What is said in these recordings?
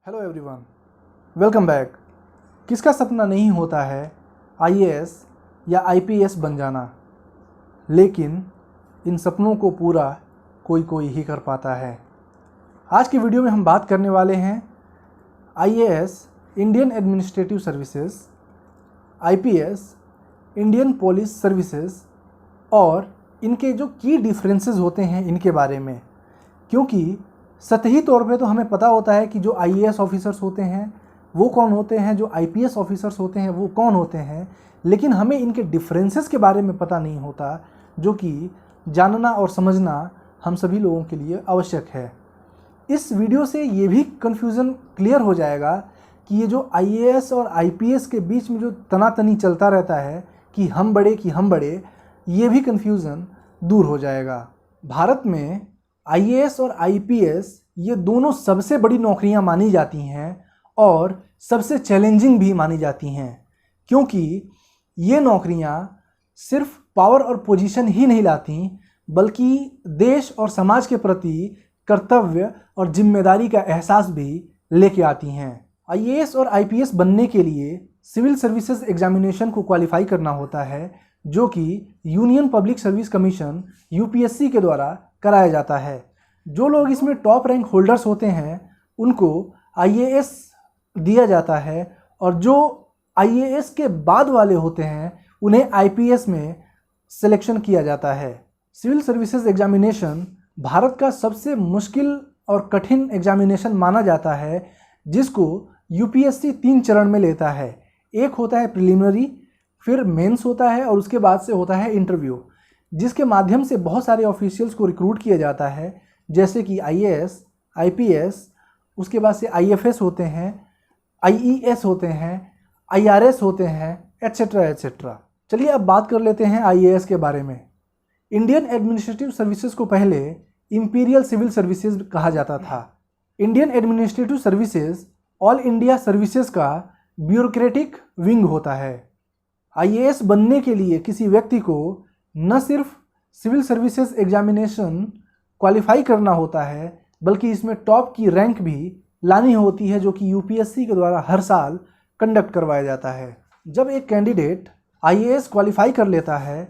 Hello everyone, welcome back. किसका सपना नहीं होता है आईएएस या आईपीएस बन जाना, लेकिन इन सपनों को पूरा कोई कोई ही कर पाता है। आज की वीडियो में हम बात करने वाले हैं IAS Indian administrative services, IPS Indian police services और इनके जो की डिफरेंसेस होते हैं इनके बारे में। क्योंकि सतही तौर पे तो हमें पता होता है कि जो आईएएस ऑफिसर्स होते हैं वो कौन होते हैं, जो आईपीएस ऑफिसर्स होते हैं वो कौन होते हैं, लेकिन हमें इनके डिफरेंसेस के बारे में पता नहीं होता, जो कि जानना और समझना हम सभी लोगों के लिए आवश्यक है। इस वीडियो से ये भी कन्फ्यूज़न क्लियर हो जाएगा कि ये जो आईएएस और आईपीएस के बीच में जो तनातनी चलता रहता है कि हम बड़े, ये भी कन्फ्यूज़न दूर हो जाएगा। भारत में आईएएस और आईपीएस ये दोनों सबसे बड़ी नौकरियां मानी जाती हैं और सबसे चैलेंजिंग भी मानी जाती हैं, क्योंकि ये नौकरियां सिर्फ पावर और पोजीशन ही नहीं लाती, बल्कि देश और समाज के प्रति कर्तव्य और जिम्मेदारी का एहसास भी लेके आती हैं। आईएएस और आईपीएस बनने के लिए सिविल सर्विसेज एग्जामिनेशन को क्वालिफाई करना होता है, जो कि union public service commission UPSC के द्वारा कराया जाता है। जो लोग इसमें टॉप रैंक होल्डर्स होते हैं उनको आईएएस दिया जाता है, और जो आईएएस के बाद वाले होते हैं उन्हें आईपीएस में सिलेक्शन किया जाता है। सिविल सर्विसेज एग्जामिनेशन भारत का सबसे मुश्किल और कठिन एग्जामिनेशन माना जाता है, जिसको यूपीएससी 3 चरण में लेता है। एक होता है प्रिलिमिनरी, फिर मेंस होता है और उसके बाद से होता है इंटरव्यू, जिसके माध्यम से बहुत सारे ऑफिशियल्स को रिक्रूट किया जाता है, जैसे कि आईएएस, आईपीएस, उसके बाद से आईएफएस होते हैं, आईईएस होते हैं, आईआरएस होते हैं, एट्सेट्रा एट्सेट्रा। चलिए अब बात कर लेते हैं आईएएस के बारे में। इंडियन एडमिनिस्ट्रेटिव सर्विसेज को पहले इंपीरियल सिविल सर्विसेज कहा जाता था। Indian administrative services all India services का ब्यूरोक्रेटिक विंग होता है। आईएएस बनने के लिए किसी व्यक्ति को न सिर्फ सिविल सर्विसेज एग्जामिनेशन क्वालिफाई करना होता है, बल्कि इसमें टॉप की रैंक भी लानी होती है, जो कि यूपीएससी के द्वारा हर साल कंडक्ट करवाया जाता है। जब एक कैंडिडेट आईएएस क्वालिफाई कर लेता है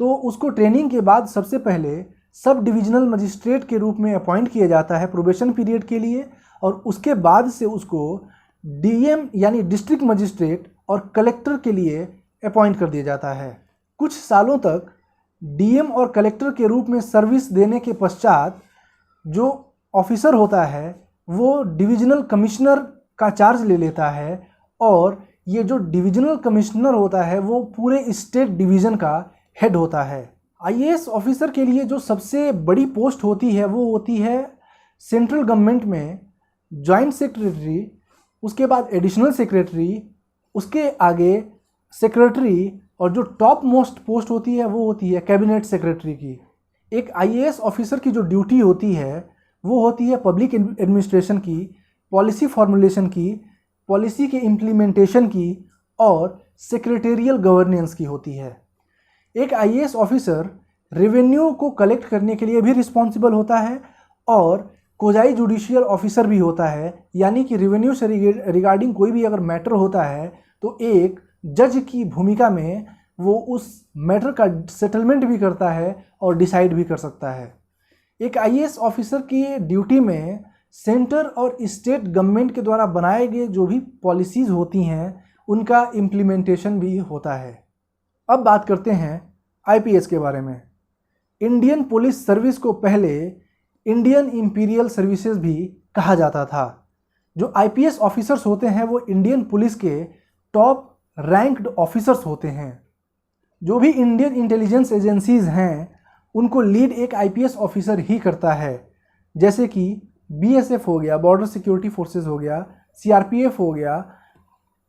तो उसको ट्रेनिंग के बाद सबसे पहले सब डिविजनल मजिस्ट्रेट के रूप में अपॉइंट किया जाता है प्रोबेशन पीरियड के लिए, और उसके बाद से उसको डीएम यानी डिस्ट्रिक्ट मजिस्ट्रेट और कलेक्टर के लिए अपॉइंट कर दिया जाता है। कुछ सालों तक डीएम और कलेक्टर के रूप में सर्विस देने के पश्चात जो ऑफिसर होता है वो डिविजनल कमिश्नर का चार्ज ले लेता है, और ये जो डिविजनल कमिश्नर होता है वो पूरे स्टेट डिवीज़न का हेड होता है। आईएएस ऑफिसर के लिए जो सबसे बड़ी पोस्ट होती है वो होती है सेंट्रल गवर्नमेंट में जॉइंट सेक्रेटरी, उसके बाद एडिशनल सेक्रेटरी, उसके आगे सेक्रेटरी, और जो टॉप मोस्ट पोस्ट होती है वो होती है कैबिनेट सेक्रेटरी की। एक आईएएस ऑफिसर की जो ड्यूटी होती है वो होती है पब्लिक एडमिनिस्ट्रेशन की, पॉलिसी फॉर्मुलेशन की, पॉलिसी के इम्प्लीमेंटेशन की और सेक्रेटेरियल गवर्नेंस की होती है। एक आईएएस ऑफिसर रेवेन्यू को कलेक्ट करने के लिए भी रिस्पॉन्सिबल होता है और कोजाई जुडिशियल ऑफिसर भी होता है, यानी कि रेवेन्यू से रिगार्डिंग कोई भी अगर मैटर होता है तो एक जज की भूमिका में वो उस मैटर का सेटलमेंट भी करता है और डिसाइड भी कर सकता है। एक आईएएस ऑफिसर की ड्यूटी में सेंटर और स्टेट गवर्नमेंट के द्वारा बनाए गए जो भी पॉलिसीज़ होती हैं उनका इम्प्लीमेंटेशन भी होता है। अब बात करते हैं आईपीएस के बारे में। इंडियन पुलिस सर्विस को पहले इंडियन इंपीरियल सर्विसेज भी कहा जाता था। जो आईपीएस ऑफिसर्स होते हैं वो इंडियन पुलिस के टॉप रैंक्ड ऑफिसर्स होते हैं। जो भी इंडियन इंटेलिजेंस एजेंसीज हैं उनको लीड एक आईपीएस ऑफिसर ही करता है, जैसे कि बीएसएफ हो गया, बॉर्डर सिक्योरिटी फोर्सेस हो गया, सीआरपीएफ हो गया,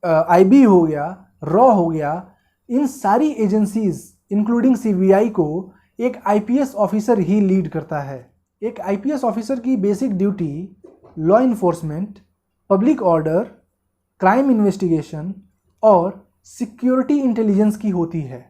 आईबी हो गया, रॉ हो गया। इन सारी एजेंसीज इंक्लूडिंग सीबीआई को एक आईपीएस ऑफिसर ही लीड करता है। एक आईपीएस ऑफिसर की basic duty law enforcement, public order, crime investigation और सिक्योरिटी इंटेलिजेंस की होती है।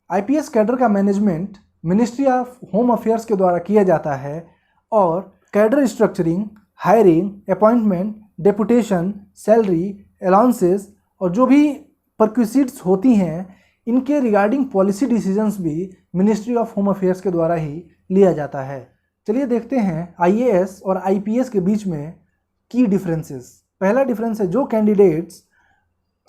आईपीएस कैडर का management ministry of home affairs के द्वारा किया जाता है और cadre structuring, hiring, appointment, deputation, salary, allowances और जो भी परक्विजिट्स होती हैं, इनके रिगार्डिंग पॉलिसी डिसीजंस भी मिनिस्ट्री ऑफ होम अफेयर्स के द्वारा ही लिया जाता है। चलिए देखते हैं आईएएस और आईपीएस के बीच में की डिफरेंसेस। पहला डिफरेंस है, जो कैंडिडेट्स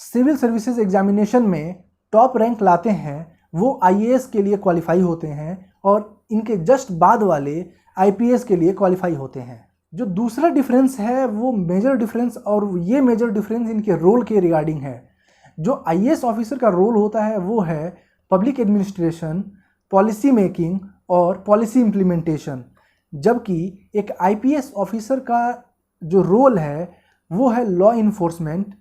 सिविल सर्विसेज एग्जामिनेशन में टॉप रैंक लाते हैं वो आईएएस के लिए क्वालिफाई होते हैं और इनके जस्ट बाद वाले आईपीएस के लिए क्वालिफाई होते हैं। जो दूसरा डिफरेंस है वो मेजर डिफरेंस, और ये मेजर डिफरेंस इनके रोल के रिगार्डिंग है। जो आईएएस ऑफिसर का रोल होता है वो है पब्लिक एडमिनिस्ट्रेशन, पॉलिसी मेकिंग और पॉलिसी इम्प्लीमेंटेशन, जबकि एक आईपीएस ऑफिसर का जो रोल है वो है law enforcement,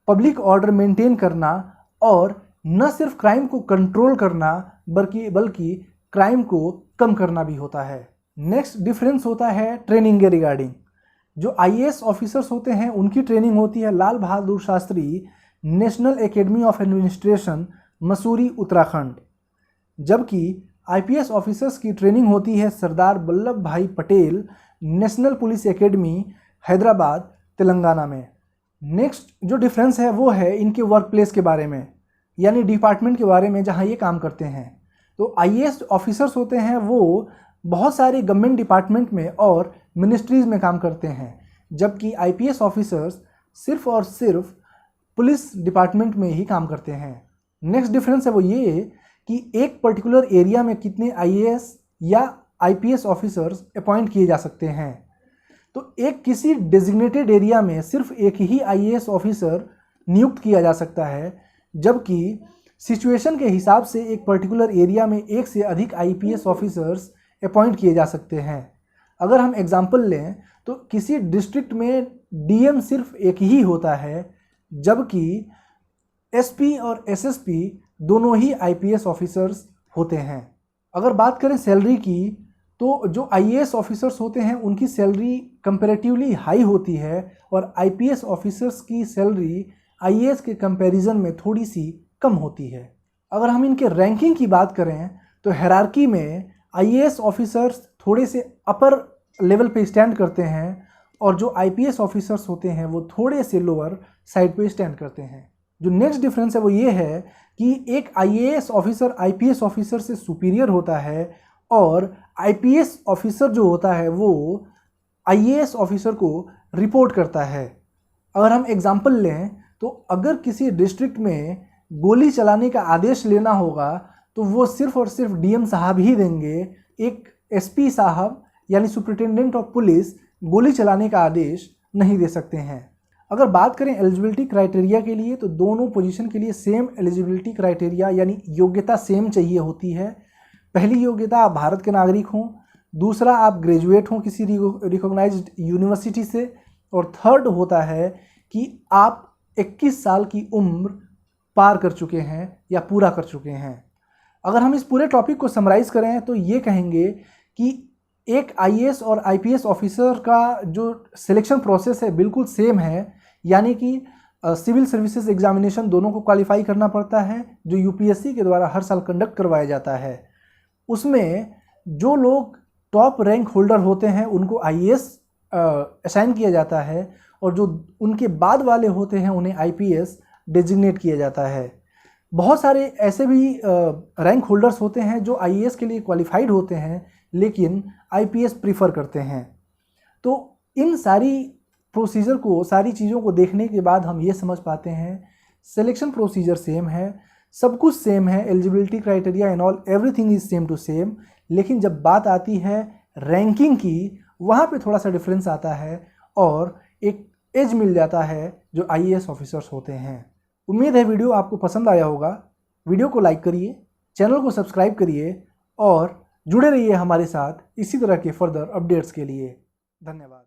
public order maintain करना और न सिर्फ क्राइम को कंट्रोल करना बल्कि क्राइम को कम करना भी होता है। नेक्स्ट डिफरेंस होता है ट्रेनिंग के रिगार्डिंग। जो आईएएस ऑफिसर्स होते हैं उनकी ट्रेनिंग होती है Lal Bahadur Shastri national academy of administration, Mussoorie, Uttarakhand, जबकि आईपीएस ऑफिसर्स की ट्रेनिंग होती है सरदार वल्लभ भाई Patel national police academy, Hyderabad, Telangana में। नेक्स्ट जो डिफरेंस है वो है इनके वर्क प्लेस के बारे में, यानी डिपार्टमेंट के बारे में जहाँ ये काम करते हैं। तो आईएएस ऑफिसर्स होते हैं वो बहुत सारे गवर्नमेंट डिपार्टमेंट में और मिनिस्ट्रीज़ में काम करते हैं, जबकि आईपीएस ऑफिसर्स सिर्फ और सिर्फ पुलिस डिपार्टमेंट में ही काम करते हैं। नेक्स्ट डिफरेंस है वो ये कि एक पर्टिकुलर एरिया में कितने आईएएस या आईपीएस ऑफिसर्स अपॉइंट किए जा सकते हैं। तो एक किसी डेजिग्नेटेड एरिया में सिर्फ एक ही आईएएस ऑफिसर नियुक्त किया जा सकता है, जबकि सिचुएशन के हिसाब से एक पर्टिकुलर एरिया में एक से अधिक आईपीएस ऑफिसर्स अपॉइंट किए जा सकते हैं। अगर हम एग्जांपल लें तो किसी डिस्ट्रिक्ट में डीएम सिर्फ एक ही होता है, जबकि एसपी और एसएसपी दोनों ही आईपीएस ऑफिसर्स होते हैं। अगर बात करें सैलरी की, तो जो आईएएस ऑफिसर्स होते हैं उनकी सैलरी कंपैरेटिवली हाई होती है और आईपीएस ऑफिसर्स की सैलरी आईएएस के कंपैरिजन में थोड़ी सी कम होती है। अगर हम इनके रैंकिंग की बात करें तो हायरार्की में आईएएस ऑफिसर्स थोड़े से अपर लेवल पे स्टैंड करते हैं और जो आईपीएस ऑफिसर्स होते हैं वो थोड़े से लोअर साइड पे स्टैंड करते हैं। जो नेक्स्ट डिफरेंस है वो ये है कि एक आईएएस ऑफिसर आईपीएस ऑफिसर से सुपीरियर होता है और आईपीएस ऑफिसर जो होता है वो आईएएस ऑफिसर को रिपोर्ट करता है। अगर हम एग्जांपल लें तो अगर किसी डिस्ट्रिक्ट में गोली चलाने का आदेश लेना होगा तो वो सिर्फ और सिर्फ डीएम साहब ही देंगे। एक एसपी साहब यानी सुपरिटेंडेंट ऑफ पुलिस गोली चलाने का आदेश नहीं दे सकते हैं। अगर बात करें एलिजिबिलिटी क्राइटेरिया के लिए तो दोनों पोजीशन के लिए सेम एलिजिबिलिटी क्राइटेरिया यानी योग्यता सेम चाहिए होती है। पहली योग्यता आप भारत के नागरिक हों, दूसरा आप ग्रेजुएट हों किसी रिकॉग्नाइज्ड यूनिवर्सिटी से, और थर्ड होता है कि आप 21 साल की उम्र पार कर चुके हैं या पूरा कर चुके हैं। अगर हम इस पूरे टॉपिक को समराइज़ करें तो ये कहेंगे कि एक आईएएस और आईपीएस ऑफिसर का जो सिलेक्शन प्रोसेस है बिल्कुल सेम है, यानी कि सिविल सर्विसेज एग्जामिनेशन दोनों को क्वालिफाई करना पड़ता है जो यूपीएससी के द्वारा हर साल कंडक्ट करवाया जाता है। उसमें जो लोग टॉप रैंक होल्डर होते हैं उनको आईएएस असाइन किया जाता है और जो उनके बाद वाले होते हैं उन्हें आईपीएस डेजिग्नेट किया जाता है। बहुत सारे ऐसे भी रैंक होल्डर्स होते हैं जो आईएएस के लिए क्वालिफाइड होते हैं लेकिन आईपीएस प्रीफर करते हैं। तो इन सारी प्रोसीजर को, सारी चीज़ों को देखने के बाद हम ये समझ पाते हैं सिलेक्शन प्रोसीजर सेम है, सब कुछ सेम है, eligibility criteria and all everything is same to same, लेकिन जब बात आती है रैंकिंग की वहाँ पे थोड़ा सा डिफरेंस आता है और एक एज मिल जाता है जो आईएएस ऑफिसर्स होते हैं। उम्मीद है वीडियो आपको पसंद आया होगा। वीडियो को लाइक करिए, चैनल को सब्सक्राइब करिए और जुड़े रहिए हमारे साथ इसी तरह के फर्दर अपडेट्स के लिए। धन्यवाद।